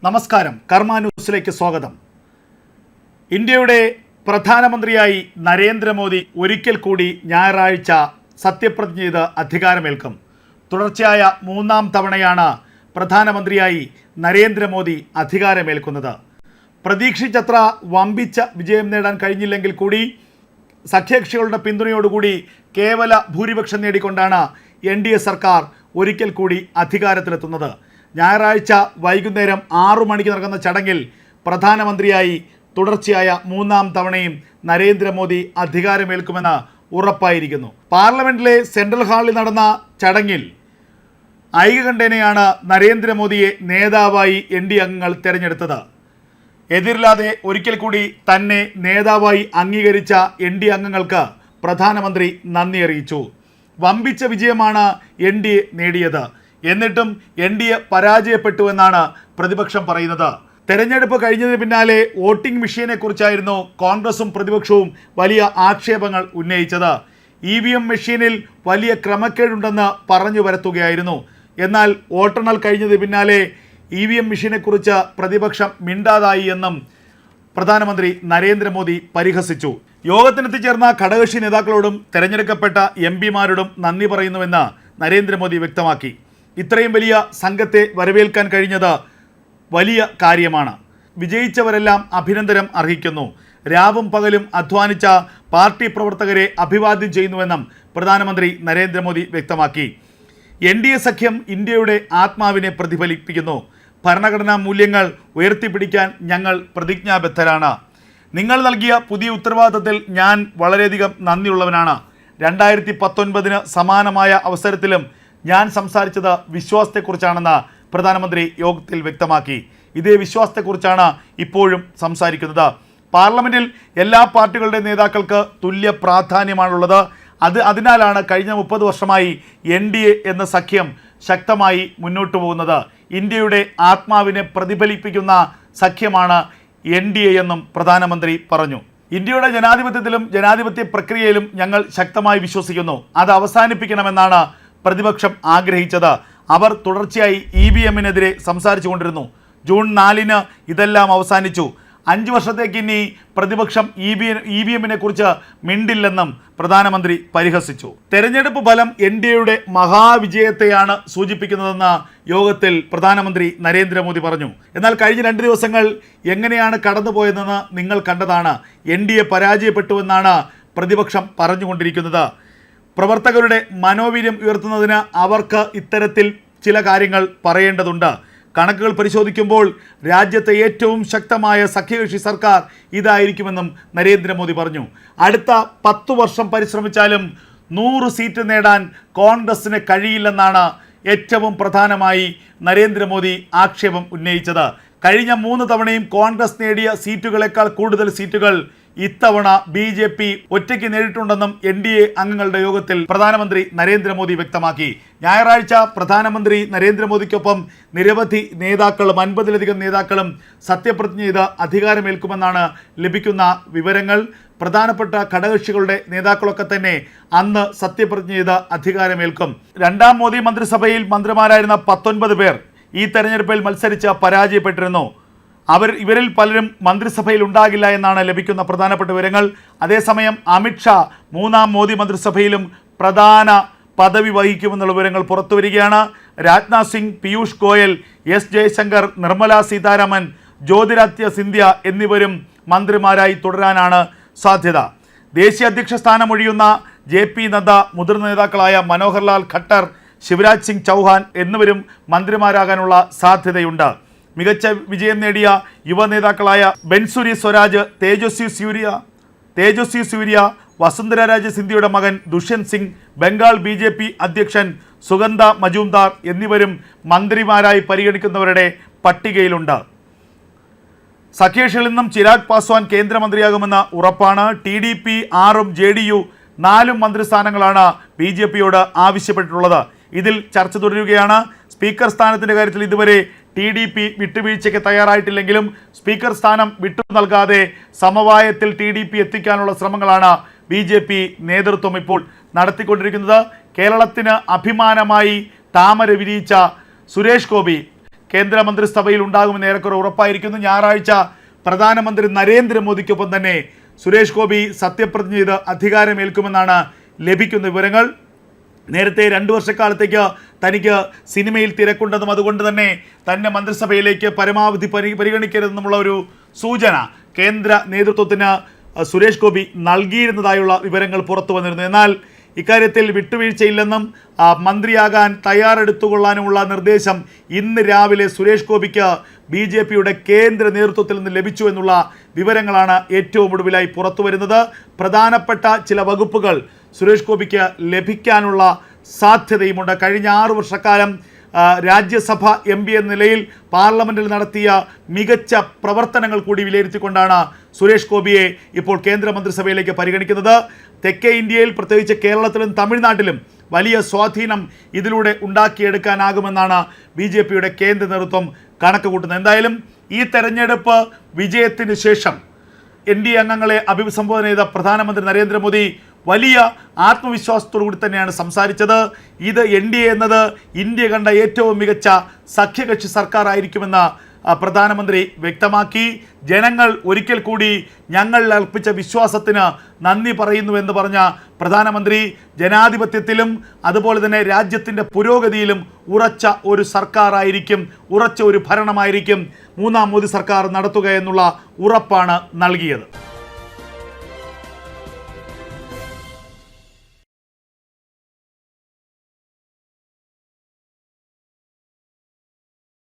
നമസ്കാരം, കർമ്മ ന്യൂസിലേക്ക് സ്വാഗതം. ഇന്ത്യയുടെ പ്രധാനമന്ത്രിയായി നരേന്ദ്രമോദി ഒരിക്കൽ കൂടി ഞായറാഴ്ച സത്യപ്രതിജ്ഞ ചെയ്ത് അധികാരമേൽക്കും. തുടർച്ചയായ മൂന്നാം തവണയാണ് പ്രധാനമന്ത്രിയായി നരേന്ദ്രമോദി അധികാരമേൽക്കുന്നത്. പ്രതീക്ഷിച്ചത്ര വമ്പിച്ച വിജയം നേടാൻ കഴിഞ്ഞില്ലെങ്കിൽ കൂടി സഖ്യകക്ഷികളുടെ പിന്തുണയോടുകൂടി കേവല ഭൂരിപക്ഷം നേടിക്കൊണ്ടാണ് NDA സർക്കാർ ഒരിക്കൽ കൂടി അധികാരത്തിലെത്തുന്നത്. ഞായറാഴ്ച വൈകുന്നേരം 6 മണിക്ക് നടക്കുന്ന ചടങ്ങിൽ പ്രധാനമന്ത്രിയായി തുടർച്ചയായ മൂന്നാം തവണയും നരേന്ദ്രമോദി അധികാരമേൽക്കുമെന്ന് ഉറപ്പായിരിക്കുന്നു. പാർലമെന്റിലെ സെൻട്രൽ ഹാളിൽ നടന്ന ചടങ്ങിൽ ഐകകണ്ഠേനയാണ് നരേന്ദ്രമോദിയെ നേതാവായി NDA അംഗങ്ങൾ തിരഞ്ഞെടുത്തത്. എതിരില്ലാതെ ഒരിക്കൽ കൂടി തന്നെ നേതാവായി അംഗീകരിച്ച NDA അംഗങ്ങൾക്ക് പ്രധാനമന്ത്രി നന്ദി അറിയിച്ചു. വമ്പിച്ച വിജയമാണ് NDA നേടിയത്. എന്നിട്ടും NDA പരാജയപ്പെട്ടുവെന്നാണ് പ്രതിപക്ഷം പറയുന്നത്. തെരഞ്ഞെടുപ്പ് കഴിഞ്ഞതിന് പിന്നാലെ വോട്ടിംഗ് മെഷീനെ കുറിച്ചായിരുന്നു കോൺഗ്രസും പ്രതിപക്ഷവും വലിയ ആക്ഷേപങ്ങൾ ഉന്നയിച്ചത്. EVM മെഷീനിൽ വലിയ ക്രമക്കേടുണ്ടെന്ന് പറഞ്ഞു വരുത്തുകയായിരുന്നു. എന്നാൽ വോട്ടെണ്ണൽ കഴിഞ്ഞതിന് പിന്നാലെ EVM മെഷീനെക്കുറിച്ച് പ്രതിപക്ഷം മിണ്ടാതായി എന്നും പ്രധാനമന്ത്രി നരേന്ദ്രമോദി പരിഹസിച്ചു. യോഗത്തിനെത്തിച്ചേർന്ന ഘടകകക്ഷി നേതാക്കളോടും തെരഞ്ഞെടുക്കപ്പെട്ട MP മാരോടും നന്ദി പറയുന്നുവെന്ന് നരേന്ദ്രമോദി വ്യക്തമാക്കി. ഇത്രയും വലിയ സംഘത്തെ വരവേൽക്കാൻ കഴിഞ്ഞത് വലിയ കാര്യമാണ്. വിജയിച്ചവരെല്ലാം അഭിനന്ദനം അർഹിക്കുന്നു. രാവും പകലും അധ്വാനിച്ച പാർട്ടി പ്രവർത്തകരെ അഭിവാദ്യം ചെയ്യുന്നുവെന്നും പ്രധാനമന്ത്രി നരേന്ദ്രമോദി വ്യക്തമാക്കി. NDA സഖ്യം ഇന്ത്യയുടെ ആത്മാവിനെ പ്രതിഫലിപ്പിക്കുന്നു. ഭരണഘടനാ മൂല്യങ്ങൾ ഉയർത്തിപ്പിടിക്കാൻ ഞങ്ങൾ പ്രതിജ്ഞാബദ്ധരാണ്. നിങ്ങൾ നൽകിയ പുതിയ ഉത്തരവാദിത്തത്തിൽ ഞാൻ വളരെയധികം നന്ദിയുള്ളവനാണ്. 2019 സമാനമായ അവസരത്തിലും ഞാൻ സംസാരിച്ചത് വിശ്വാസത്തെക്കുറിച്ചാണെന്ന് പ്രധാനമന്ത്രി യോഗത്തിൽ വ്യക്തമാക്കി. ഇതേ വിശ്വാസത്തെക്കുറിച്ചാണ് ഇപ്പോഴും സംസാരിക്കുന്നത്. പാർലമെൻറ്റിൽ എല്ലാ പാർട്ടികളുടെ നേതാക്കൾക്ക് തുല്യ പ്രാധാന്യമാണുള്ളത്. അതിനാലാണ് കഴിഞ്ഞ 30 വർഷമായി NDA എന്ന സഖ്യം ശക്തമായി മുന്നോട്ട് പോകുന്നത്. ഇന്ത്യയുടെ ആത്മാവിനെ പ്രതിഫലിപ്പിക്കുന്ന സഖ്യമാണ് NDA എന്നും പ്രധാനമന്ത്രി പറഞ്ഞു. ഇന്ത്യയുടെ ജനാധിപത്യത്തിലും ജനാധിപത്യ പ്രക്രിയയിലും ഞങ്ങൾ ശക്തമായി വിശ്വസിക്കുന്നു. അത് അവസാനിപ്പിക്കണമെന്നാണ് പ്രതിപക്ഷം ആഗ്രഹിച്ചത്. അവർ തുടർച്ചയായി EVM-നെതിരെ സംസാരിച്ചു കൊണ്ടിരുന്നു. ജൂൺ 4 ഇതെല്ലാം അവസാനിച്ചു. 5 വർഷത്തേക്ക് ഇനി പ്രതിപക്ഷം EVM-നെ കുറിച്ച് മിണ്ടില്ലെന്നും പ്രധാനമന്ത്രി പരിഹസിച്ചു. തെരഞ്ഞെടുപ്പ് ഫലം NDAയുടെ മഹാവിജയത്തെയാണ് സൂചിപ്പിക്കുന്നതെന്ന് യോഗത്തിൽ പ്രധാനമന്ത്രി നരേന്ദ്രമോദി പറഞ്ഞു. എന്നാൽ കഴിഞ്ഞ 2 ദിവസങ്ങൾ എങ്ങനെയാണ് കടന്നുപോയതെന്ന് നിങ്ങൾ കണ്ടതാണ്. NDA പരാജയപ്പെട്ടുവെന്നാണ് പ്രതിപക്ഷം പറഞ്ഞുകൊണ്ടിരിക്കുന്നത്. പ്രവർത്തകരുടെ മനോവീര്യം ഉയർത്തുന്നതിന് അവർക്ക് ഇത്തരത്തിൽ ചില കാര്യങ്ങൾ പറയേണ്ടതുണ്ട്. കണക്കുകൾ പരിശോധിക്കുമ്പോൾ രാജ്യത്തെ ഏറ്റവും ശക്തമായ സഖ്യകക്ഷി സർക്കാർ ഇതായിരിക്കുമെന്നും നരേന്ദ്രമോദി പറഞ്ഞു. അടുത്ത 10 വർഷം പരിശ്രമിച്ചാലും 100 സീറ്റ് നേടാൻ കോൺഗ്രസിന് കഴിയില്ലെന്നാണ് ഏറ്റവും പ്രധാനമായി നരേന്ദ്രമോദി ആക്ഷേപം ഉന്നയിച്ചത്. കഴിഞ്ഞ 3 തവണയും കോൺഗ്രസ് നേടിയ സീറ്റുകളെക്കാൾ കൂടുതൽ സീറ്റുകൾ ഇത്തവണ BJP ഒറ്റയ്ക്ക് നേടിയിട്ടുണ്ടെന്നും NDA അംഗങ്ങളുടെ യോഗത്തിൽ പ്രധാനമന്ത്രി നരേന്ദ്രമോദി വ്യക്തമാക്കി. ഞായറാഴ്ച പ്രധാനമന്ത്രി നരേന്ദ്രമോദിക്കൊപ്പം നിരവധി നേതാക്കളും 50-ലധികം നേതാക്കളും സത്യപ്രതിജ്ഞ ചെയ്ത് അധികാരമേൽക്കുമെന്നാണ് ലഭിക്കുന്ന വിവരങ്ങൾ. പ്രധാനപ്പെട്ട ഘടകകക്ഷികളുടെ നേതാക്കളൊക്കെ തന്നെ അന്ന് സത്യപ്രതിജ്ഞ ചെയ്ത് അധികാരമേൽക്കും. 2ാം മോദി മന്ത്രിസഭയിൽ മന്ത്രിമാരായിരുന്ന 19 പേർ ഈ തെരഞ്ഞെടുപ്പിൽ മത്സരിച്ച് പരാജയപ്പെട്ടിരുന്നു. ഇവരിൽ പലരും മന്ത്രിസഭയിൽ ഉണ്ടാകില്ല എന്നാണ് ലഭിക്കുന്ന പ്രധാനപ്പെട്ട വിവരങ്ങൾ. അതേസമയം അമിത്ഷാ 3ാം മോദി മന്ത്രിസഭയിലും പ്രധാന പദവി വഹിക്കുമെന്നുള്ള വിവരങ്ങൾ പുറത്തുവരികയാണ്. രാജ്നാഥ് സിംഗ്, പീയൂഷ് ഗോയൽ, S ജയശങ്കർ, നിർമ്മല സീതാരാമൻ, ജ്യോതിരാദിത്യ സിന്ധ്യ എന്നിവരും മന്ത്രിമാരായി തുടരാനാണ് സാധ്യത. ദേശീയ അധ്യക്ഷ സ്ഥാനം ഒഴിയുന്ന JP നദ്ദ, മുതിർന്ന നേതാക്കളായ മനോഹർലാൽ ഖട്ടർ, ശിവരാജ് സിംഗ് ചൗഹാൻ എന്നിവരും മന്ത്രിമാരാകാനുള്ള സാധ്യതയുണ്ട്. മികച്ച വിജയം നേടിയ യുവ നേതാക്കളായ ബെൻസുരി സ്വരാജ്, തേജസ്വി സൂര്യ, വസുന്ധര രാജ സിന്ധ്യയുടെ മകൻ ദുഷ്യന്ത് സിംഗ്, ബംഗാൾ BJP അധ്യക്ഷൻ സുഗന്ധ മജുംദാർ എന്നിവരും മന്ത്രിമാരായി പരിഗണിക്കുന്നവരുടെ പട്ടികയിലുണ്ട്. സഖ്യകക്ഷികളിൽ നിന്നും ചിരാഗ് പാസ്വാൻ കേന്ദ്രമന്ത്രിയാകുമെന്ന് ഉറപ്പാണ്. TDP 6ഉം JDU 4 മന്ത്രിസ്ഥാനങ്ങളാണ് BJPയോട് ആവശ്യപ്പെട്ടിട്ടുള്ളത്. ഇതിൽ ചർച്ച തുടരുകയാണ്. സ്പീക്കർ സ്ഥാനത്തിൻ്റെ കാര്യത്തിൽ ഇതുവരെ TDP വിട്ടുവീഴ്ചയ്ക്ക് തയ്യാറായിട്ടില്ലെങ്കിലും സ്പീക്കർ സ്ഥാനം വിട്ടു നൽകാതെ സമവായത്തിൽ TDP എത്തിക്കാനുള്ള ശ്രമങ്ങളാണ് BJP നേതൃത്വം ഇപ്പോൾ നടത്തിക്കൊണ്ടിരിക്കുന്നത്. കേരളത്തിന് അഭിമാനമായി താമര വിരിയിച്ച സുരേഷ് ഗോപി കേന്ദ്രമന്ത്രിസഭയിൽ ഉണ്ടാകുമെന്ന് ഏറെക്കുറെ ഉറപ്പായിരിക്കുന്നു. ഞായറാഴ്ച പ്രധാനമന്ത്രി നരേന്ദ്രമോദിക്കൊപ്പം തന്നെ സുരേഷ് ഗോപി സത്യപ്രതിജ്ഞ ചെയ്ത് അധികാരമേൽക്കുമെന്നാണ് ലഭിക്കുന്ന വിവരങ്ങൾ. നേരത്തെ 2 വർഷക്കാലത്തേക്ക് തനിക്ക് സിനിമയിൽ തിരക്കുണ്ടെന്നും അതുകൊണ്ട് തന്നെ തന്നെ മന്ത്രിസഭയിലേക്ക് പരമാവധി പരിഗണിക്കരുതെന്നുമുള്ള ഒരു സൂചന കേന്ദ്ര നേതൃത്വത്തിന് സുരേഷ് ഗോപി നൽകിയിരുന്നതായുള്ള വിവരങ്ങൾ പുറത്തു വന്നിരുന്നു. എന്നാൽ ഇക്കാര്യത്തിൽ വിട്ടുവീഴ്ചയില്ലെന്നും മന്ത്രിയാകാൻ തയ്യാറെടുത്തുകൊള്ളാനുമുള്ള നിർദ്ദേശം ഇന്ന് രാവിലെ സുരേഷ് ഗോപിക്ക് BJPയുടെ കേന്ദ്ര നേതൃത്വത്തിൽ നിന്ന് ലഭിച്ചു എന്നുള്ള വിവരങ്ങളാണ് ഏറ്റവും ഒടുവിലായി പുറത്തു വരുന്നത്. പ്രധാനപ്പെട്ട ചില വകുപ്പുകൾ സുരേഷ് ഗോപിക്ക് ലഭിക്കാനുള്ള സാധ്യതയുമുണ്ട്. കഴിഞ്ഞ 6 വർഷക്കാലം രാജ്യസഭ MP എന്ന നിലയിൽ പാർലമെൻറ്റിൽ നടത്തിയ മികച്ച പ്രവർത്തനങ്ങൾ കൂടി വിലയിരുത്തിക്കൊണ്ടാണ് സുരേഷ് ഗോപിയെ ഇപ്പോൾ കേന്ദ്രമന്ത്രിസഭയിലേക്ക് പരിഗണിക്കുന്നത്. തെക്കേ ഇന്ത്യയിൽ പ്രത്യേകിച്ച് കേരളത്തിലും തമിഴ്നാട്ടിലും വലിയ സ്വാധീനം ഇതിലൂടെ ഉണ്ടാക്കിയെടുക്കാനാകുമെന്നാണ് BJPയുടെ കേന്ദ്ര നേതൃത്വം കണക്ക് കൂട്ടുന്നത്. എന്തായാലും ഈ തെരഞ്ഞെടുപ്പ് വിജയത്തിന് ശേഷം NDA അംഗങ്ങളെ അഭിസംബോധന ചെയ്ത പ്രധാനമന്ത്രി നരേന്ദ്രമോദി വലിയ ആത്മവിശ്വാസത്തോടു കൂടി തന്നെയാണ് സംസാരിച്ചത്. ഇത് NDA എന്നത് ഇന്ത്യ കണ്ട ഏറ്റവും മികച്ച സഖ്യകക്ഷി സർക്കാർ ആയിരിക്കുമെന്ന് പ്രധാനമന്ത്രി വ്യക്തമാക്കി. ജനങ്ങൾ ഒരിക്കൽ കൂടി ഞങ്ങൾ അർപ്പിച്ച വിശ്വാസത്തിന് നന്ദി പറയുന്നുവെന്ന് പറഞ്ഞ പ്രധാനമന്ത്രി ജനാധിപത്യത്തിലും അതുപോലെ തന്നെ രാജ്യത്തിൻ്റെ പുരോഗതിയിലും ഉറച്ച ഒരു സർക്കാരായിരിക്കും, ഉറച്ച ഒരു ഭരണമായിരിക്കും 3ാം മോദി സർക്കാർ നടത്തുക എന്നുള്ള ഉറപ്പാണ് നൽകിയത്.